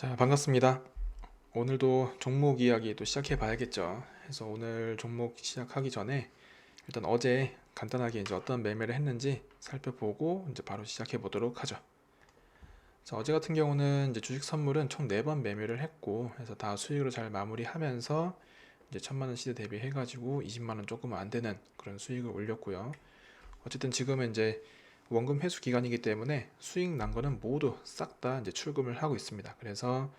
자, 반갑습니다. 오늘도 종목 이야기 또 시작해 봐야겠죠. 그래서 오늘 종목 시작하기 전에 일단 어제 간단하게 이제 어떤 매매를 했는지 살펴보고 이제 바로 시작해 보도록 하죠. 자, 어제 같은 경우는 이제 주식 선물은 총 4번 매매를 했고, 해서 다 수익으로 잘 마무리하면서 이제 1000만 원 시세 대비해 가지고 20만 원 조금 안 되는 그런 수익을 올렸고요. 어쨌든 지금은 이제 원금 회수 기간이기 때문에 수익 난 거는 모두 싹 다 이제 출금을 하고 있습니다. 그래서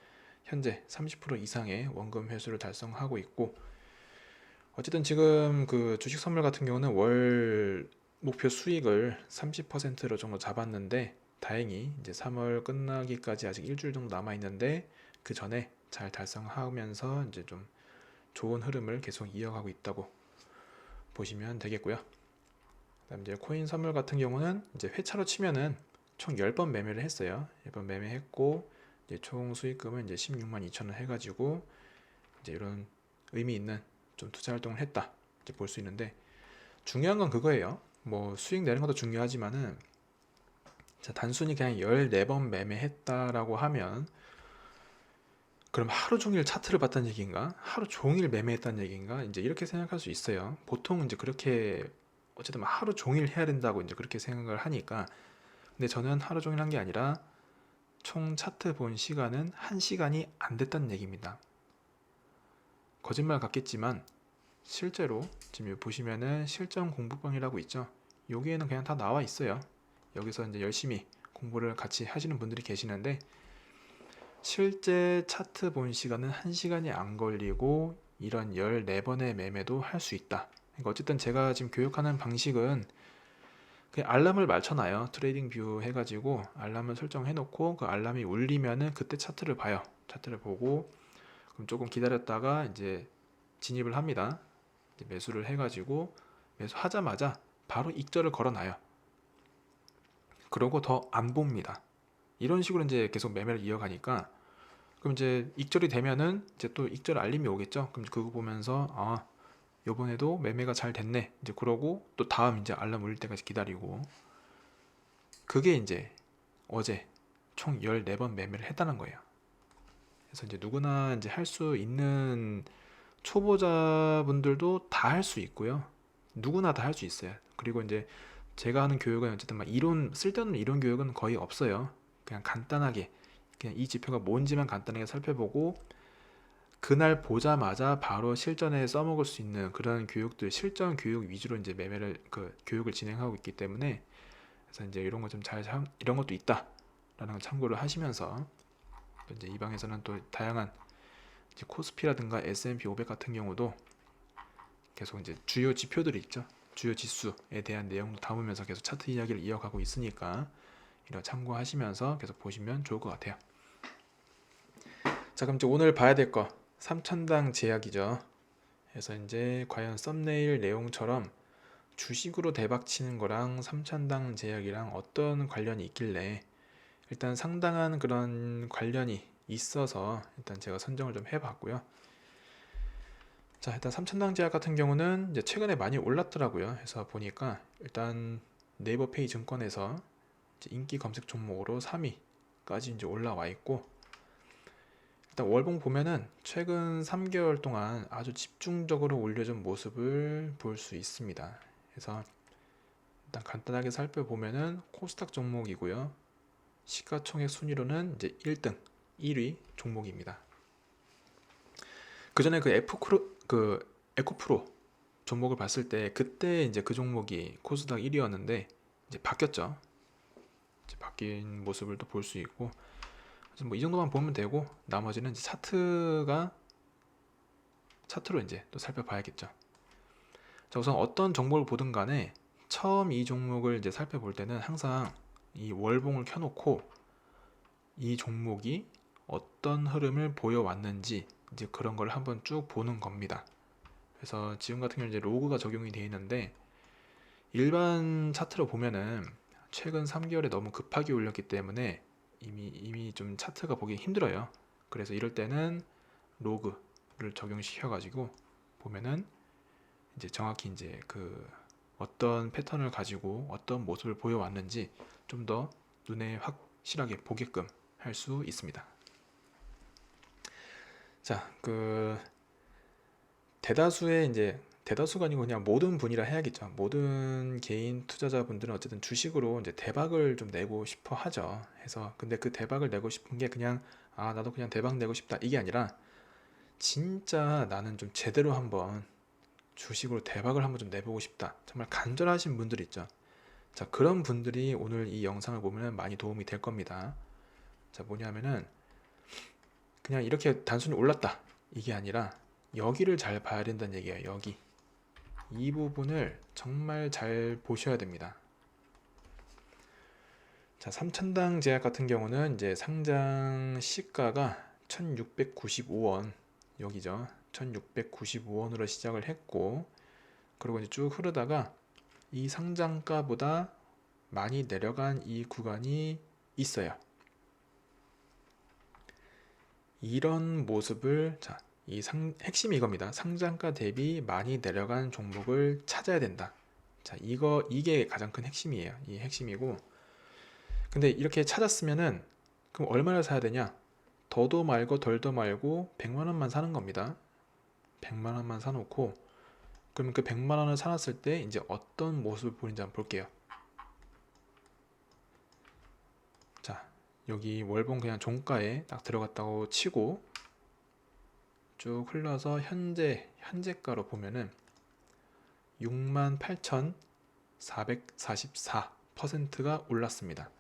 현재 30% 이상의 원금 회수를 달성하고 있고, 어쨌든 지금 그 주식 선물 같은 경우는 월 목표 수익을 30%로 정도 잡았는데, 다행히 이제 3월 끝나기까지 아직 일주일 정도 남아 있는데 그 전에 잘 달성하면서 이제 좀 좋은 흐름을 계속 이어가고 있다고 보시면 되겠고요. 그다음 이제 코인 선물 같은 경우는 이제 회차로 치면은 총 10번 매매를 했어요. 10번 매매했고, 이제 총 수익금은 이제 16만 2천 원 해가지고 이제 이런 의미 있는 좀 투자 활동을 했다 이제 볼 수 있는데, 중요한 건 그거예요. 뭐 수익 내는 것도 중요하지만은, 자, 단순히 그냥 14번 매매했다라고 하면 그럼 하루 종일 차트를 봤다는 얘기인가? 하루 종일 매매했다는 얘기인가? 이제 이렇게 생각할 수 있어요. 보통 이제 그렇게 어쨌든 뭐 하루 종일 해야 된다고 이제 그렇게 생각을 하니까. 근데 저는 하루 종일 한 게 아니라 총 차트 본 시간은 1시간이 안 됐다는 얘기입니다. 거짓말 같겠지만 실제로 지금 여기 보시면은 실전 공부방이라고 있죠. 여기에는 그냥 다 나와 있어요. 여기서 이제 열심히 공부를 같이 하시는 분들이 계시는데, 실제 차트 본 시간은 1시간이 안 걸리고 이런 14번의 매매도 할 수 있다. 그러니까 어쨌든 제가 지금 교육하는 방식은 그냥 알람을 맞춰놔요. 트레이딩 뷰 해가지고 알람을 설정해놓고 그 알람이 울리면은 그때 차트를 봐요. 차트를 보고 그럼 조금 기다렸다가 이제 진입을 합니다. 이제 매수를 해가지고 매수하자마자 바로 익절을 걸어놔요. 그러고 더 안 봅니다. 이런 식으로 이제 계속 매매를 이어가니까, 그럼 이제 익절이 되면은 이제 또 익절 알림이 오겠죠. 그럼 그거 보면서 요번에도 매매가 잘 됐네. 이제 그러고 또 다음 이제 알람 울릴 때까지 기다리고, 그게 이제 어제 총 14번 매매를 했다는 거예요. 그래서 이제 누구나 이제 할 수 있는, 초보자분들도 다 할 수 있고요. 누구나 다 할 수 있어요. 그리고 이제 제가 하는 교육은 어쨌든 막 이론, 쓸데없는 이론 교육은 거의 없어요. 그냥 간단하게 그냥 이 지표가 뭔지만 간단하게 살펴보고 그날 보자마자 바로 실전에 써먹을 수 있는 그런 교육들, 실전 교육 위주로 이제 매매를 그 교육을 진행하고 있기 때문에, 그래서 이제 이런 거 좀 잘 이런 것도 있다라는 걸 참고를 하시면서, 이제 이 방에서는 또 다양한 이제 코스피라든가 S&P 500 같은 경우도 계속 이제 주요 지표들이 있죠. 주요 지수에 대한 내용도 담으면서 계속 차트 이야기를 이어가고 있으니까 이런 참고하시면서 계속 보시면 좋을 것 같아요. 자, 그럼 이제 오늘 봐야 될 거 3천당 제약이죠. 그래서 이제 과연 썸네일 내용처럼 주식으로 대박 치는 거랑 3천당 제약이랑 어떤 관련이 있길래, 일단 상당한 그런 관련이 있어서 일단 제가 선정을 좀 해봤고요. 자, 일단 삼천당 제약 같은 경우는 이제 최근에 많이 올랐더라고요. 해서 보니까 일단 네이버 페이 증권에서 이제 인기 검색 종목으로 3위까지 이제 올라와 있고, 일단 월봉 보면은 최근 3개월 동안 아주 집중적으로 올려준 모습을 볼 수 있습니다. 그래서 일단 간단하게 살펴보면은 코스닥 종목이고요. 시가총액 순위로는 이제 1등, 1위 종목입니다. 그 전에 그 에코프로 종목을 봤을 때 그때 이제 그 종목이 코스닥 1위였는데 이제 바뀌었죠. 이제 바뀐 모습을 또 볼 수 있고, 뭐 이 정도만 보면 되고 나머지는 이제 차트로 이제 또 살펴봐야겠죠. 자, 우선 어떤 종목을 보든 간에 처음 이 종목을 이제 살펴볼 때는 항상 이 월봉을 켜놓고 이 종목이 어떤 흐름을 보여왔는지 이제 그런 걸 한번 쭉 보는 겁니다. 그래서 지금 같은 경우 이제 로그가 적용이 되어 있는데, 일반 차트로 보면은 최근 3개월에 너무 급하게 올렸기 때문에 이미 좀 차트가 보기 힘들어요. 그래서 이럴 때는 로그를 적용시켜 가지고 보면은 이제 정확히 이제 그 어떤 패턴을 가지고 어떤 모습을 보여왔는지 좀 더 눈에 확실하게 보게끔 할 수 있습니다. 자, 대다수의 이제 대다수가 아니고 그냥 모든 분이라 해야겠죠. 모든 개인 투자자분들은 어쨌든 주식으로 이제 대박을 좀 내고 싶어 하죠. 해서 근데 그 대박을 내고 싶은 게 그냥 나도 그냥 대박 내고 싶다 이게 아니라 진짜 나는 좀 제대로 한번 주식으로 대박을 한번 좀 내보고 싶다. 정말 간절하신 분들 있죠. 자, 그런 분들이 오늘 이 영상을 보면 많이 도움이 될 겁니다. 자, 뭐냐면은 그냥 이렇게 단순히 올랐다 이게 아니라 여기를 잘 봐야 된다는 얘기예요. 여기 이 부분을 정말 잘 보셔야 됩니다. 자, 삼천당 제약 같은 경우는 이제 상장 시가가 1695원 여기죠. 1695원으로 시작을 했고 그리고 이제 쭉 흐르다가 이 상장가보다 많이 내려간 이 구간이 있어요. 이런 모습을 핵심이 이겁니다. 상장가 대비 많이 내려간 종목을 찾아야 된다. 자, 이게 가장 큰 핵심이에요. 이 핵심이고 근데 이렇게 찾았으면은 그럼 얼마나 사야 되냐? 더도 말고 덜도 말고 100만 원만 사는 겁니다. 100만 원만 사놓고 그러면 그 100만 원을 사놨을 때 이제 어떤 모습을 보이는지 한번 볼게요. 자, 여기 월봉 그냥 종가에 딱 들어갔다고 치고 쭉 흘러서 현재가로 보면은 68,444%가 올랐습니다.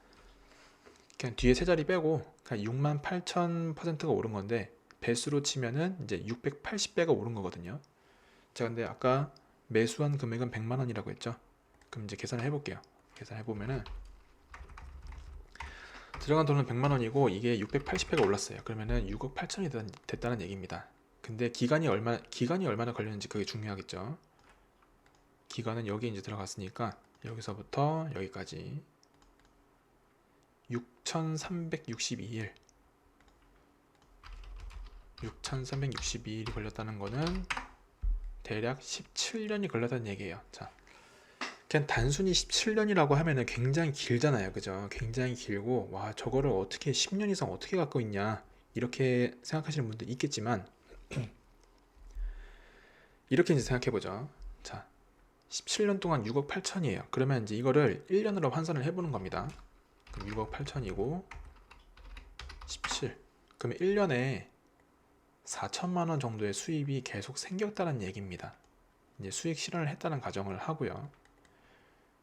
그냥 뒤에 세 자리 빼고 그냥 68,000%가 오른 건데 배수로 치면은 이제 680배가 오른 거거든요. 자, 근데 아까 매수한 금액은 100만 원이라고 했죠. 그럼 이제 계산을 해볼게요. 계산해 보면은 들어간 돈은 100만 원이고 이게 680배가 올랐어요. 그러면은 6억 8천이 됐다는 얘기입니다. 근데 기간이 얼마나 걸렸는지 그게 중요하겠죠. 기간은 여기 이제 들어갔으니까 여기서부터 여기까지 6,362일 6,362일이 걸렸다는 거는 대략 17년이 걸렸다는 얘기예요. 자, 그냥 단순히 17년이라고 하면은 굉장히 길잖아요. 그죠? 굉장히 길고 와, 저거를 어떻게 10년 이상 어떻게 갖고 있냐 이렇게 생각하시는 분도 있겠지만 이렇게 이제 생각해보죠. 자, 17년 동안 6억 8천이에요. 그러면 이제 이거를 1년으로 환산을 해보는 겁니다. 그럼 6억 8천이고 17. 그러면 1년에 4천만 원 정도의 수입이 계속 생겼다는 얘기입니다. 이제 수익 실현을 했다는 가정을 하고요.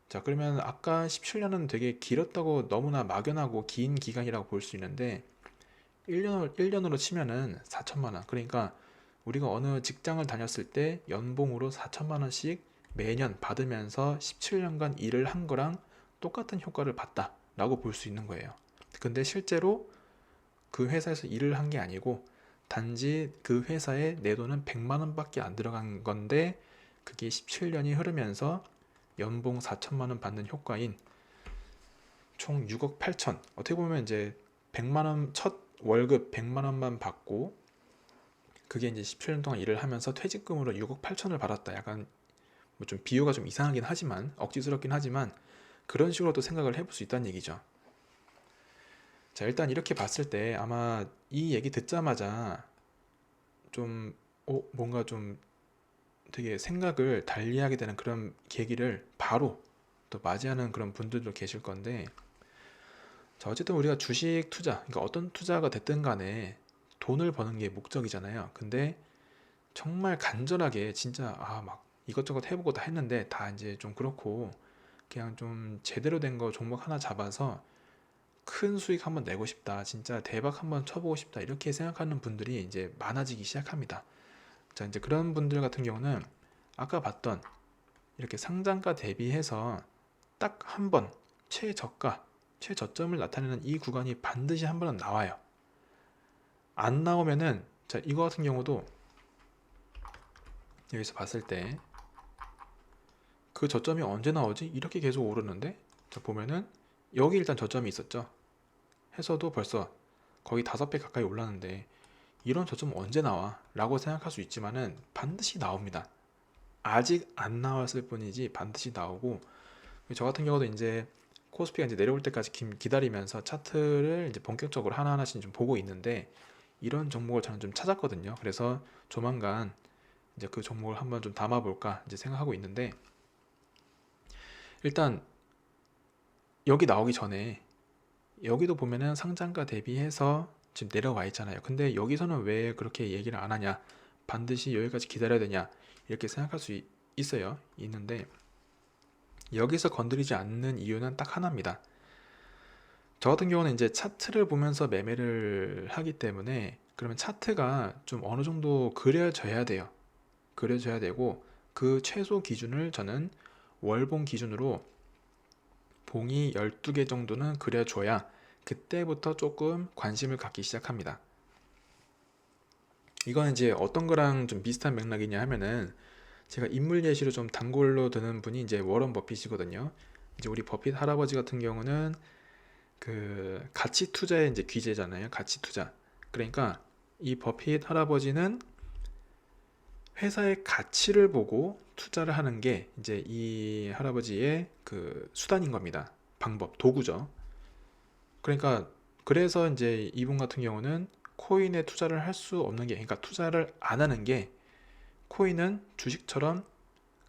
자, 그러면 아까 17년은 되게 길었다고 너무나 막연하고 긴 기간이라고 볼 수 있는데 1년으로 치면은 4천만 원. 그러니까 우리가 어느 직장을 다녔을 때 연봉으로 4천만 원씩 매년 받으면서 17년간 일을 한 거랑 똑같은 효과를 봤다라고 볼 수 있는 거예요. 근데 실제로 그 회사에서 일을 한 게 아니고 단지 그 회사에 내 돈은 100만 원밖에 안 들어간 건데 그게 17년이 흐르면서 연봉 4천만 원 받는 효과인 총 6억 8천. 어떻게 보면 이제 100만 원 첫 월급 100만 원만 받고 그게 이제 17년 동안 일을 하면서 퇴직금으로 6억 8천을 받았다. 약간 뭐 좀 비유가 좀 이상하긴 하지만 억지스럽긴 하지만 그런 식으로도 생각을 해볼 수 있다는 얘기죠. 자, 일단 이렇게 봤을 때 아마 이 얘기 듣자마자 좀 뭔가 좀 되게 생각을 달리하게 되는 그런 계기를 바로 또 맞이하는 그런 분들도 계실 건데 자, 어쨌든 우리가 주식 투자, 그러니까 어떤 투자가 됐든 간에 돈을 버는 게 목적이잖아요. 근데 정말 간절하게 진짜 막 이것저것 해보고 다 했는데 다 이제 좀 그렇고 그냥 좀 제대로 된 거 종목 하나 잡아서 큰 수익 한번 내고 싶다. 진짜 대박 한번 쳐보고 싶다. 이렇게 생각하는 분들이 이제 많아지기 시작합니다. 자, 이제 그런 분들 같은 경우는 아까 봤던 이렇게 상장가 대비해서 딱 한 번 최저점을 나타내는 이 구간이 반드시 한 번은 나와요. 안 나오면은 자, 이거 같은 경우도 여기서 봤을 때 그 저점이 언제 나오지? 이렇게 계속 오르는데 자, 보면은 여기 일단 저점이 있었죠. 해서도 벌써 거의 5배 가까이 올랐는데 이런 저점 언제 나와? 라고 생각할 수 있지만은 반드시 나옵니다. 아직 안 나왔을 뿐이지 반드시 나오고 저 같은 경우도 이제 코스피가 이제 내려올 때까지 기다리면서 차트를 이제 본격적으로 하나하나씩 좀 보고 있는데 이런 종목을 저는 좀 찾았거든요. 그래서 조만간 이제 그 종목을 한번 좀 담아볼까 이제 생각하고 있는데, 일단 여기 나오기 전에 여기도 보면은 상장가 대비해서 지금 내려와 있잖아요. 근데 여기서는 왜 그렇게 얘기를 안 하냐, 반드시 여기까지 기다려야 되냐, 이렇게 생각할 수 있어요. 있는데 여기서 건드리지 않는 이유는 딱 하나입니다. 저 같은 경우는 이제 차트를 보면서 매매를 하기 때문에, 그러면 차트가 좀 어느 정도 그려져야 돼요. 그려져야 되고, 그 최소 기준을 저는 월봉 기준으로 봉이 12개 정도는 그려줘야 그때부터 조금 관심을 갖기 시작합니다. 이거는 이제 어떤 거랑 좀 비슷한 맥락이냐 하면은, 제가 인물 예시로 좀 단골로 드는 분이 이제 워런 버핏이거든요. 이제 우리 버핏 할아버지 같은 경우는 그 가치 투자의 이제 귀재잖아요. 가치 투자. 그러니까 이 버핏 할아버지는 회사의 가치를 보고 투자를 하는 게 이제 이 할아버지의 그 수단인 겁니다. 방법, 도구죠. 그러니까 그래서 이제 이분 같은 경우는 코인에 투자를 할 수 없는 게, 그러니까 투자를 안 하는 게, 코인은 주식처럼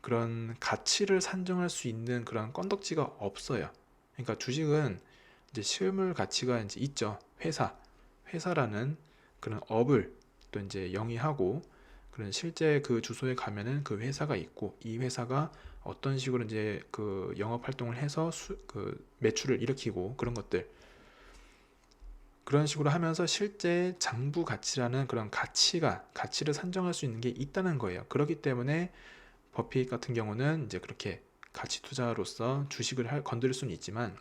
그런 가치를 산정할 수 있는 그런 건덕지가 없어요. 그러니까 주식은 이제 실물 가치가 이제 있죠. 회사라는 그런 업을 또 이제 영위하고, 그런 실제 그 주소에 가면은 그 회사가 있고, 이 회사가 어떤 식으로 이제 그 영업 활동을 해서 그 매출을 일으키고, 그런 것들, 그런 식으로 하면서 실제 장부 가치라는 그런 가치를 산정할 수 있는 게 있다는 거예요. 그렇기 때문에 버핏 같은 경우는 이제 그렇게 가치 투자로서 주식을 건드릴 수는 있지만,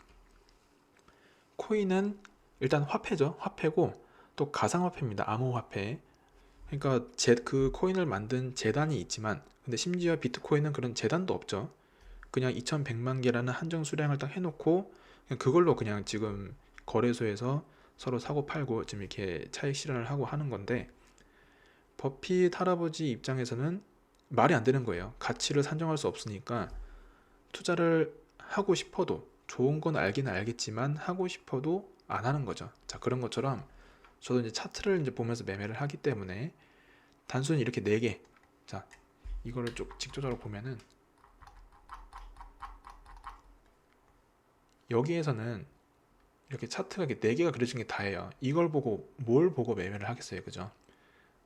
코인은 일단 화폐죠. 화폐고 또 가상화폐입니다. 암호화폐. 그러니까 그 코인을 만든 재단이 있지만, 근데 심지어 비트코인은 그런 재단도 없죠. 그냥 2100만 개라는 한정 수량을 딱 해놓고 그냥 그걸로 그냥 지금 거래소에서 서로 사고 팔고 지금 이렇게 차익 실현을 하고 하는 건데, 버핏 할아버지 입장에서는 말이 안 되는 거예요. 가치를 산정할 수 없으니까 투자를 하고 싶어도, 좋은 건 알긴 알겠지만 하고 싶어도 안 하는 거죠. 자, 그런 것처럼 저도 이제 차트를 이제 보면서 매매를 하기 때문에, 단순히 이렇게 4개, 자, 이거를 좀 직접적으로 보면은 여기에서는 이렇게 차트가 이렇게 4개가 그려진 게 다예요. 이걸 보고 뭘 보고 매매를 하겠어요, 그죠?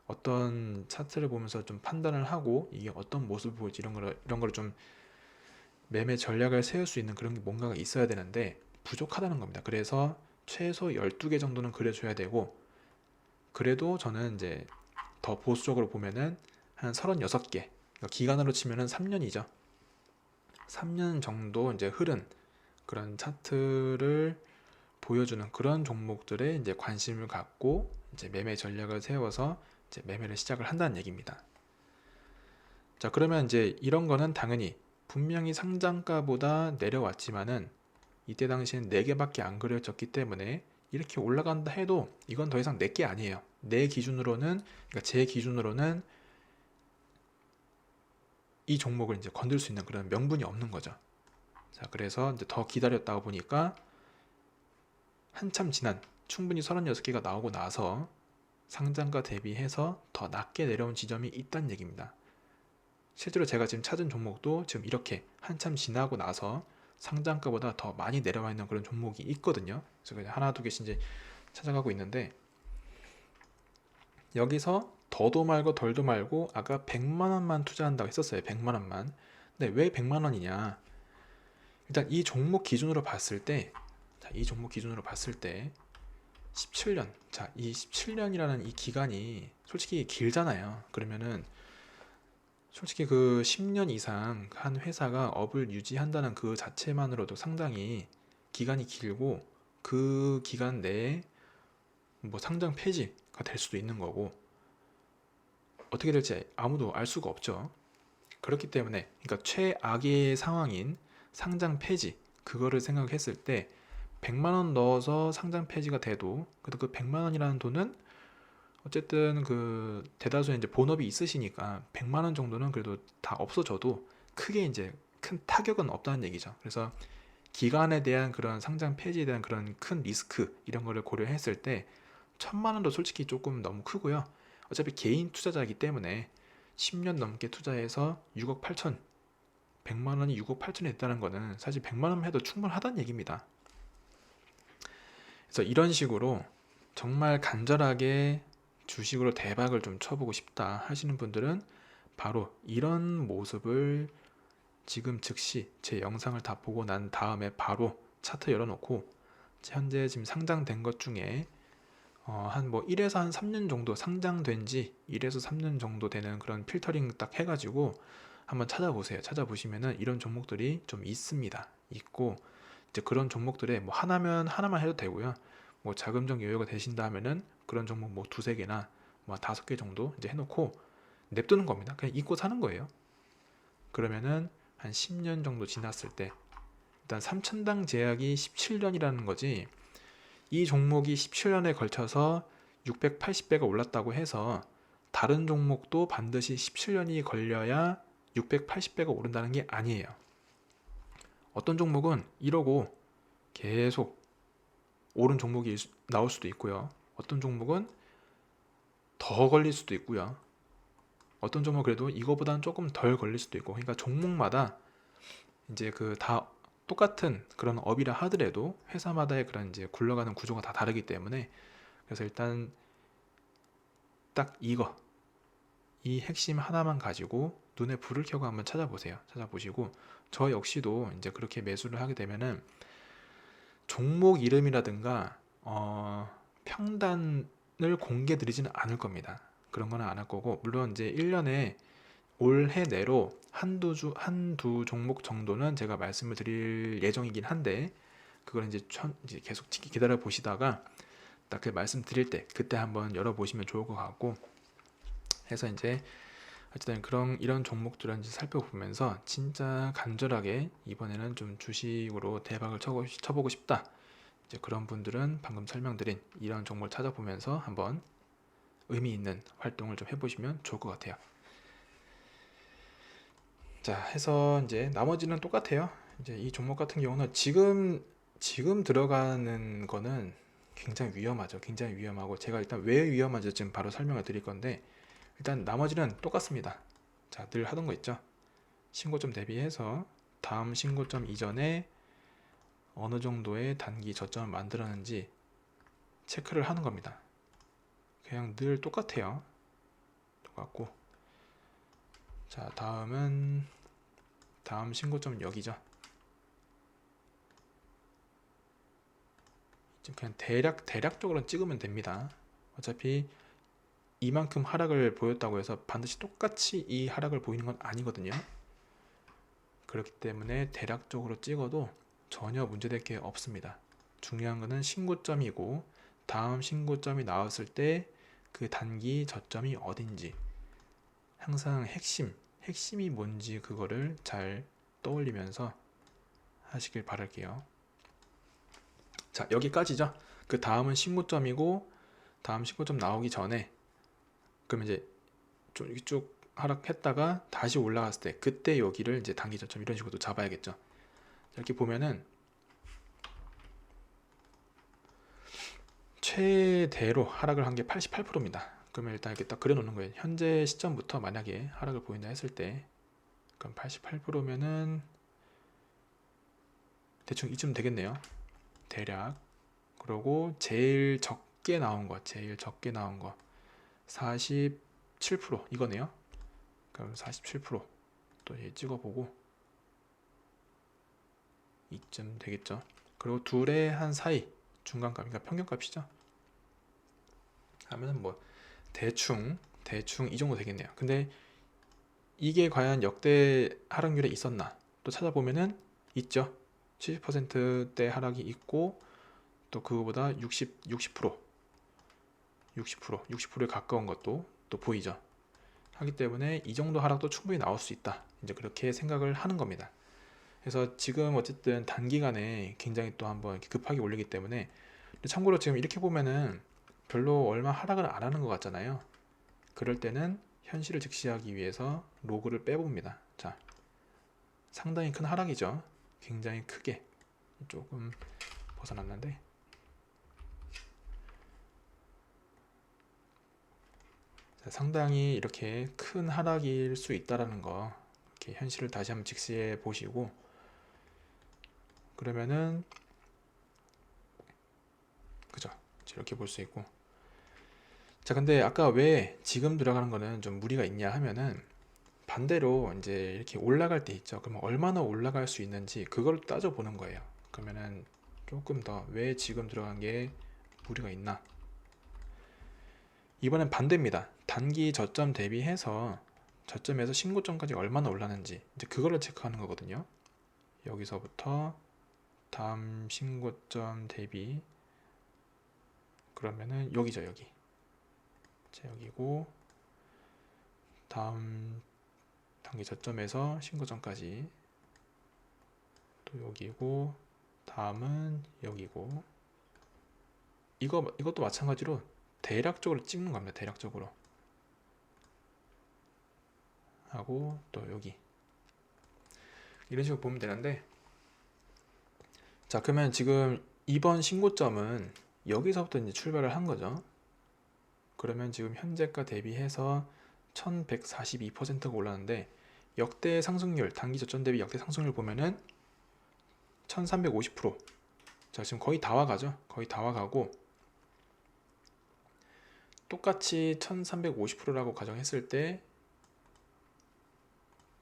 어떤 차트를 보면서 좀 판단을 하고 이게 어떤 모습을 보일지 이런 거를 좀 매매 전략을 세울 수 있는 그런 게 뭔가가 있어야 되는데 부족하다는 겁니다. 그래서 최소 12개 정도는 그려줘야 되고, 그래도 저는 이제 더 보수적으로 보면은 한 36개, 그러니까 기간으로 치면은 3년이죠. 3년 정도 이제 흐른 그런 차트를 보여주는 그런 종목들에 이제 관심을 갖고 이제 매매 전략을 세워서 이제 매매를 시작을 한다는 얘기입니다. 자, 그러면 이제 이런 거는 당연히 분명히 상장가보다 내려왔지만은 이때 당시엔 4개밖에 안 그려졌기 때문에 이렇게 올라간다 해도 이건 더 이상 내 게 아니에요. 내 기준으로는, 그러니까 제 기준으로는 이 종목을 이제 건들 수 있는 그런 명분이 없는 거죠. 자, 그래서 이제 더 기다렸다 보니까 한참 지난, 충분히 36개가 나오고 나서 상장가 대비해서 더 낮게 내려온 지점이 있다는 얘기입니다. 실제로 제가 지금 찾은 종목도 지금 이렇게 한참 지나고 나서 상장가보다 더 많이 내려와 있는 그런 종목이 있거든요. 그래서 그냥 하나 두 개씩 이제 찾아가고 있는데, 여기서 더도 말고 덜도 말고 아까 100만 원만 투자한다고 했었어요. 100만 원만. 근데 왜 100만 원이냐? 일단 이 종목 기준으로 봤을 때, 자, 이 종목 기준으로 봤을 때 17년. 자, 이 17년이라는 이 기간이 솔직히 길잖아요. 그러면은 솔직히 그 10년 이상 한 회사가 업을 유지한다는 그 자체만으로도 상당히 기간이 길고, 그 기간 내에 뭐 상장 폐지가 될 수도 있는 거고, 어떻게 될지 아무도 알 수가 없죠. 그렇기 때문에, 그러니까 최악의 상황인 상장 폐지, 그거를 생각했을 때 100만 원 넣어서 상장 폐지가 돼도, 그래도 그 100만 원이라는 돈은 어쨌든 그 대다수의 이제 본업이 있으시니까 100만 원 정도는 그래도 다 없어져도 크게 이제 큰 타격은 없다는 얘기죠. 그래서 기간에 대한 그런 상장 폐지에 대한 그런 큰 리스크, 이런 거를 고려했을 때 천만 원도 솔직히 조금 너무 크고요. 어차피 개인 투자자이기 때문에 10년 넘게 투자해서 6억 8천, 100만 원이 6억 8천이 됐다는 거는 사실 100만 원 해도 충분하다는 얘기입니다. 그래서 이런 식으로 정말 간절하게 주식으로 대박을 좀 쳐보고 싶다 하시는 분들은 바로 이런 모습을 지금 즉시 제 영상을 다 보고 난 다음에 바로 차트 열어놓고 현재 지금 상장된 것 중에 한 뭐 1에서 한 3년 정도 상장된 지 1에서 3년 정도 되는 그런 필터링 딱 해가지고 한번 찾아보세요. 찾아보시면은 이런 종목들이 좀 있습니다. 있고 이제 그런 종목들에 뭐 하나면 하나만 해도 되고요. 뭐 자금적 여유가 되신다 하면은 그런 종목 뭐 두세 개나 뭐 5개 정도 이제 해놓고 냅두는 겁니다. 그냥 잊고 사는 거예요. 그러면은 한 10년 정도 지났을 때 일단 3천당 제약이 17년이라는 거지, 이 종목이 17년에 걸쳐서 680배가 올랐다고 해서 다른 종목도 반드시 17년이 걸려야 680배가 오른다는 게 아니에요. 어떤 종목은 이러고 계속 오른 종목이 나올 수도 있고요. 어떤 종목은 더 걸릴 수도 있고요. 어떤 종목은 그래도 이거보다는 조금 덜 걸릴 수도 있고, 그러니까 종목마다 이제 그 다 똑같은 그런 업이라 하더라도 회사마다의 그런 이제 굴러가는 구조가 다 다르기 때문에, 그래서 일단 딱 이 핵심 하나만 가지고 눈에 불을 켜고 한번 찾아보세요. 찾아보시고 저 역시도 이제 그렇게 매수를 하게 되면은 종목 이름이라든가 평단을 공개 드리지는 않을 겁니다. 그런 거는 안 할 거고, 물론 이제 1년에 올해 내로 한두 종목 정도는 제가 말씀을 드릴 예정이긴 한데, 그걸 이제 계속 기다려 보시다가 딱 그 말씀 드릴 때 그때 한번 열어보시면 좋을 것 같고, 해서 이제 어쨌든 이런 종목들을 이제 살펴보면서 진짜 간절하게 이번에는 좀 주식으로 대박을 쳐보고 싶다, 이제 그런 분들은 방금 설명드린 이런 종목을 찾아보면서 한번 의미 있는 활동을 좀 해보시면 좋을 것 같아요. 자, 해서 이제 나머지는 똑같아요. 이제 이 종목 같은 경우는 지금 들어가는 거는 굉장히 위험하죠. 굉장히 위험하고, 제가 일단 왜 위험한지 지금 바로 설명을 드릴 건데, 일단 나머지는 똑같습니다. 자, 늘 하던 거 있죠. 신고점 대비해서 다음 신고점 이전에 어느 정도의 단기 저점을 만들었는지 체크를 하는 겁니다. 그냥 늘 똑같아요. 똑같고, 자, 다음 신고점은 여기죠. 지금 그냥 대략적으로 찍으면 됩니다. 어차피 이만큼 하락을 보였다고 해서 반드시 똑같이 이 하락을 보이는 건 아니거든요. 그렇기 때문에 대략적으로 찍어도 전혀 문제될 게 없습니다. 중요한 거는 신고점이고, 다음 신고점이 나왔을 때 그 단기 저점이 어딘지, 항상 핵심이 뭔지 그거를 잘 떠올리면서 하시길 바랄게요. 자, 여기까지죠. 그 다음은 신고점이고, 다음 신고점 나오기 전에 그러면 이제 쭉 하락했다가 다시 올라갔을 때 그때 여기를 이제 단기 저점 이런 식으로 잡아야겠죠. 이렇게 보면은 최대로 하락을 한 게 88%입니다. 그러면 일단 이렇게 딱 그려놓는 거예요. 현재 시점부터 만약에 하락을 보인다 했을 때, 그럼 88%면은 대충 이쯤 되겠네요. 대략. 그리고 제일 적게 나온 거 47% 이거네요. 그럼 47%또 찍어보고 이쯤 되겠죠. 그리고 둘의 한 사이 중간값, 그러니까 평균값이죠. 하면은 뭐 대충 이 정도 되겠네요. 근데 이게 과연 역대 하락률에 있었나 또 찾아보면은 있죠. 70%대 하락이 있고, 또 그거보다 60%에 가까운 것도 또 보이죠. 하기 때문에 이 정도 하락도 충분히 나올 수 있다, 이제 그렇게 생각을 하는 겁니다. 그래서 지금 어쨌든 단기간에 굉장히 또 한번 이렇게 급하게 올리기 때문에, 참고로 지금 이렇게 보면은 별로 얼마 하락을 안 하는 것 같잖아요. 그럴 때는 현실을 직시하기 위해서 로그를 빼봅니다. 자, 상당히 큰 하락이죠. 굉장히 크게 조금 벗어났는데, 상당히 이렇게 큰 하락일 수 있다라는 거, 이렇게 현실을 다시 한번 직시해 보시고, 그러면은 그죠? 이렇게 볼 수 있고. 자, 근데 아까 왜 지금 들어가는 거는 좀 무리가 있냐 하면은, 반대로 이제 이렇게 올라갈 때 있죠. 그러면 얼마나 올라갈 수 있는지 그걸 따져보는 거예요. 그러면은 조금 더 왜 지금 들어간 게 무리가 있나? 이번엔 반대입니다. 단기 저점 대비해서 저점에서 신고점까지 얼마나 올랐는지 이제 그거를 체크하는 거거든요. 여기서부터 다음 신고점 대비, 그러면은 여기죠, 여기. 자, 여기고 다음 단기 저점에서 신고점까지 또 여기고, 다음은 여기고, 이것도 마찬가지로 대략적으로 찍는 겁니다. 대략적으로 하고 또 여기 이런 식으로 보면 되는데, 자, 그러면 지금 이번 신고점은 여기서부터 이제 출발을 한 거죠. 그러면 지금 현재가 대비해서 1142%가 올랐는데, 역대 상승률, 단기 저점 대비 역대 상승률 보면은 1350%. 자, 지금 거의 다 와가죠. 거의 다 와가고, 똑같이 1350%라고 가정했을 때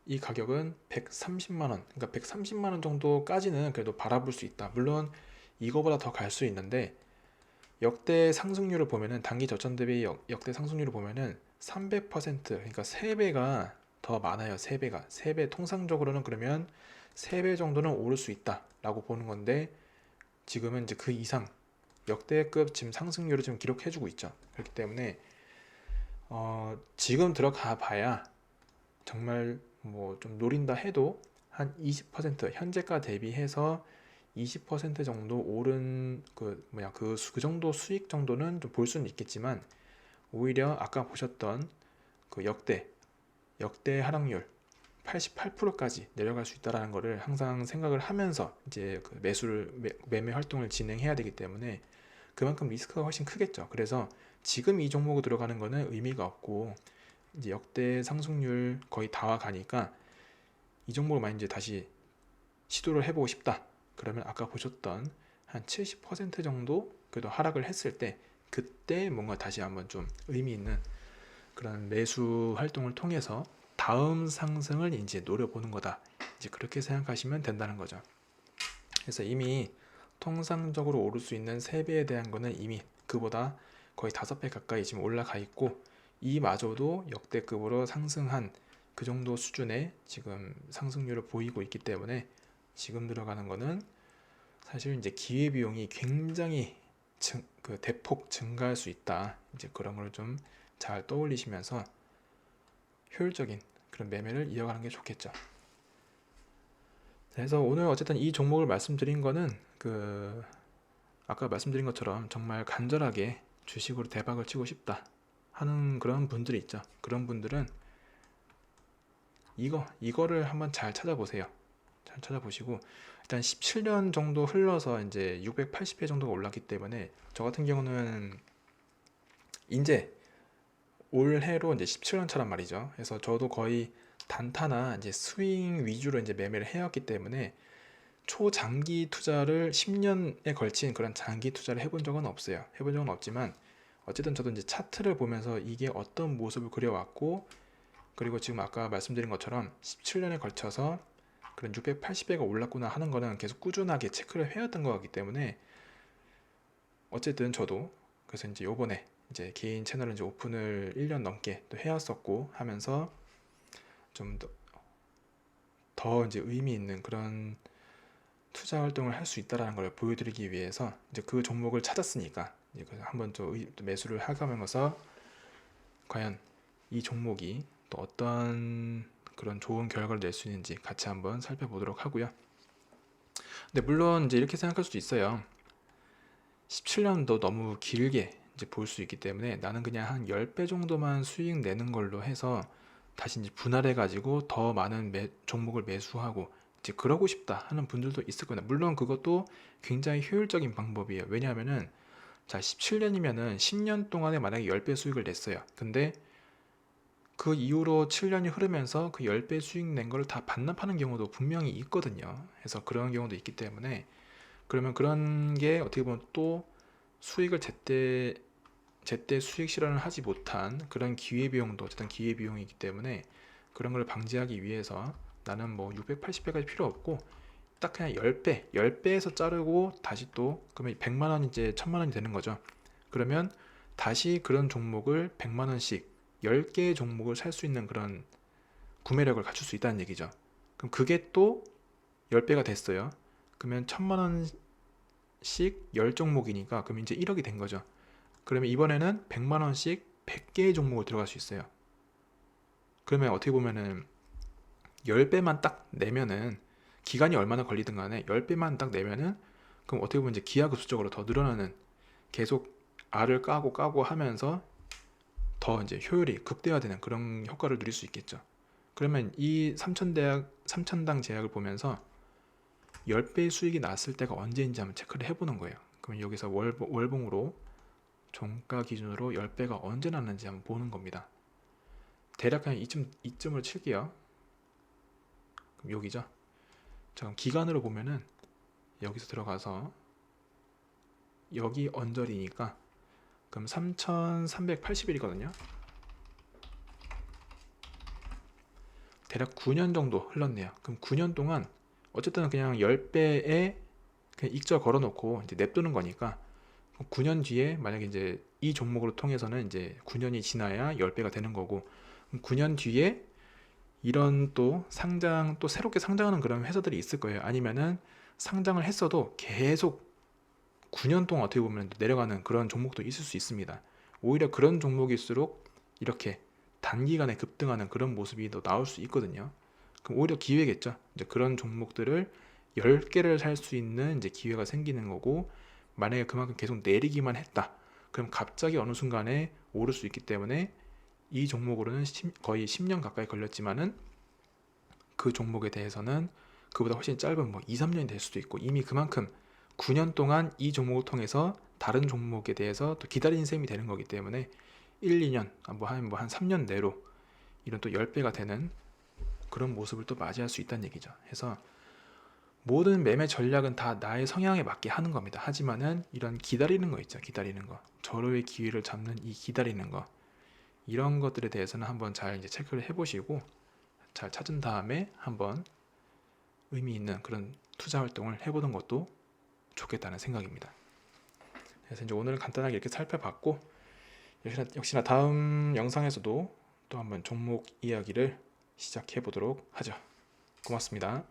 이 가격은 130만원, 그러니까 130만원 정도까지는 그래도 바라볼 수 있다. 물론 이거보다 더 갈 수 있는데, 역대 상승률을 보면은 단기 저점 대비 역대 상승률을 보면은 300%, 그러니까 3배가 더 많아요. 3배가. 3배, 통상적으로는 그러면 3배 정도는 오를 수 있다 라고 보는 건데, 지금은 이제 그 이상 역대급 지금 상승률을 지금 기록해주고 있죠. 그렇기 때문에 지금 들어가 봐야 정말 뭐 좀 노린다 해도 한 20%, 현재가 대비해서 20% 정도 오른 그 정도 수익 정도는 좀 볼 수는 있겠지만, 오히려 아까 보셨던 그 역대 하락률 88%까지 내려갈 수 있다라는 거를 항상 생각을 하면서 이제 그 매매 활동을 진행해야 되기 때문에 그만큼 리스크가 훨씬 크겠죠. 그래서 지금 이 종목으로 들어가는 거는 의미가 없고, 이제 역대 상승률 거의 다 와가니까 이 종목만 이제 다시 시도를 해보고 싶다. 그러면 아까 보셨던 한 70% 정도 그래도 하락을 했을 때, 그때 뭔가 다시 한번 좀 의미 있는 그런 매수 활동을 통해서 다음 상승을 이제 노려보는 거다. 이제 그렇게 생각하시면 된다는 거죠. 그래서 이미 통상적으로 오를 수 있는 3배에 대한 거는 이미 그보다 거의 5배 가까이 지금 올라가 있고, 이마저도 역대급으로 상승한 그 정도 수준의 지금 상승률을 보이고 있기 때문에, 지금 들어가는 거는 사실 이제 기회비용이 굉장히 대폭 증가할 수 있다. 이제 그런 걸 좀 잘 떠올리시면서 효율적인 그런 매매를 이어가는 게 좋겠죠. 그래서 오늘 어쨌든 이 종목을 말씀드린 거는 아까 말씀드린 것처럼 정말 간절하게 주식으로 대박을 치고 싶다 하는 그런 분들이 있죠. 그런 분들은 이거를 한번 잘 찾아보세요. 잘 찾아보시고, 일단 17년 정도 흘러서 이제 680회 정도가 올랐기 때문에, 저 같은 경우는 이제 올해로 이제 17년 차란 말이죠. 그래서 저도 거의 단타나 이제 스윙 위주로 이제 매매를 해왔기 때문에 초장기 투자를 10년에 걸친 그런 장기 투자를 해본 적은 없어요. 해본 적은 없지만 어쨌든 저도 이제 차트를 보면서 이게 어떤 모습을 그려왔고, 그리고 지금 아까 말씀드린 것처럼 17년에 걸쳐서 그런 680배가 올랐구나 하는 거는 계속 꾸준하게 체크를 해왔던 거기 때문에, 어쨌든 저도 그래서 이제 요번에 이제 개인 채널을 이제 오픈을 1년 넘게 또 해왔었고 하면서 좀 더 이제 의미 있는 그런 투자 활동을 할 수 있다라는 걸 보여드리기 위해서 이제 그 종목을 찾았으니까 이제 한번 또 매수를 하면서 과연 이 종목이 또 어떤 그런 좋은 결과를 낼 수 있는지 같이 한번 살펴보도록 하고요. 근데 물론 이제 이렇게 생각할 수도 있어요. 17년도 너무 길게 이제 볼 수 있기 때문에 나는 그냥 한 10배 정도만 수익 내는 걸로 해서 다시 이제 분할해 가지고 더 많은 종목을 매수하고 이제 그러고 싶다 하는 분들도 있을 거예요. 물론 그것도 굉장히 효율적인 방법이에요. 왜냐하면은 자, 17년이면은 10년 동안에 만약에 10배 수익을 냈어요. 근데 그 이후로 7년이 흐르면서 그 10배 수익 낸 거를 다 반납하는 경우도 분명히 있거든요. 그래서 그런 경우도 있기 때문에 그러면 그런 게 어떻게 보면 또 수익을 제때 수익 실현을 하지 못한 그런 기회비용도 어쨌든 기회비용이기 때문에 그런 걸 방지하기 위해서 나는 뭐 680배까지 필요 없고 딱 그냥 10배, 10배에서 자르고 다시 또 그러면 100만 원 이제 1000만 원이 되는 거죠. 그러면 다시 그런 종목을 100만 원씩 10개의 종목을 살 수 있는 그런 구매력을 갖출 수 있다는 얘기죠. 그럼 그게 또 10배가 됐어요. 그러면 1000만 원씩 10종목이니까 그럼 이제 1억이 된 거죠. 그러면 이번에는 100만 원씩 100개의 종목을 들어갈 수 있어요. 그러면 어떻게 보면은 10배만 딱 내면은 기간이 얼마나 걸리든 간에 10배만 딱 내면은 그럼 어떻게 보면 이제 기하급수적으로 더 늘어나는 계속 알을 까고 하면서 더 이제 효율이 극대화되는 그런 효과를 누릴 수 있겠죠. 그러면 이 3천당 제약을 보면서 10배의 수익이 났을 때가 언제인지 한번 체크를 해보는 거예요. 그럼 여기서 월봉으로 종가 기준으로 10배가 언제 났는지 한번 보는 겁니다. 대략 한 이점을 칠게요. 그럼 여기죠. 자, 그럼 기간으로 보면은 여기서 들어가서 여기 언저리니까 그럼 3380일이거든요. 대략 9년 정도 흘렀네요. 그럼 9년 동안 어쨌든 그냥 10배에 그냥 익절 걸어놓고 이제 냅두는 거니까 9년 뒤에 만약에 이제 이 종목으로 통해서는 이제 9년이 지나야 10배가 되는 거고 9년 뒤에 이런 또 상장 또 새롭게 상장하는 그런 회사들이 있을 거예요. 아니면은 상장을 했어도 계속 9년 동안 어떻게 보면 내려가는 그런 종목도 있을 수 있습니다. 오히려 그런 종목일수록 이렇게 단기간에 급등하는 그런 모습이 더 나올 수 있거든요. 그럼 오히려 기회겠죠. 이제 그런 종목들을 10개를 살 수 있는 이제 기회가 생기는 거고 만약에 그만큼 계속 내리기만 했다. 그럼 갑자기 어느 순간에 오를 수 있기 때문에 이 종목으로는 거의 10년 가까이 걸렸지만은 그 종목에 대해서는 그보다 훨씬 짧은 뭐 2, 3년이 될 수도 있고 이미 그만큼 9년 동안 이 종목을 통해서 다른 종목에 대해서 또 기다리는 셈이 되는 거기 때문에 1, 2년, 한 3년 내로 이런 또 10배가 되는 그런 모습을 또 맞이할 수 있다는 얘기죠. 그래서 모든 매매 전략은 다 나의 성향에 맞게 하는 겁니다. 하지만은 이런 기다리는 거 있죠. 기다리는 거. 절호의 기회를 잡는 이 기다리는 거. 이런 것들에 대해서는 한번 잘 이제 체크를 해보시고 잘 찾은 다음에 한번 의미 있는 그런 투자 활동을 해보는 것도 좋겠다는 생각입니다. 그래서 이제 오늘은 간단하게 이렇게 살펴봤고 역시나 다음 영상에서도 또 한번 종목 이야기를 시작해 보도록 하죠. 고맙습니다.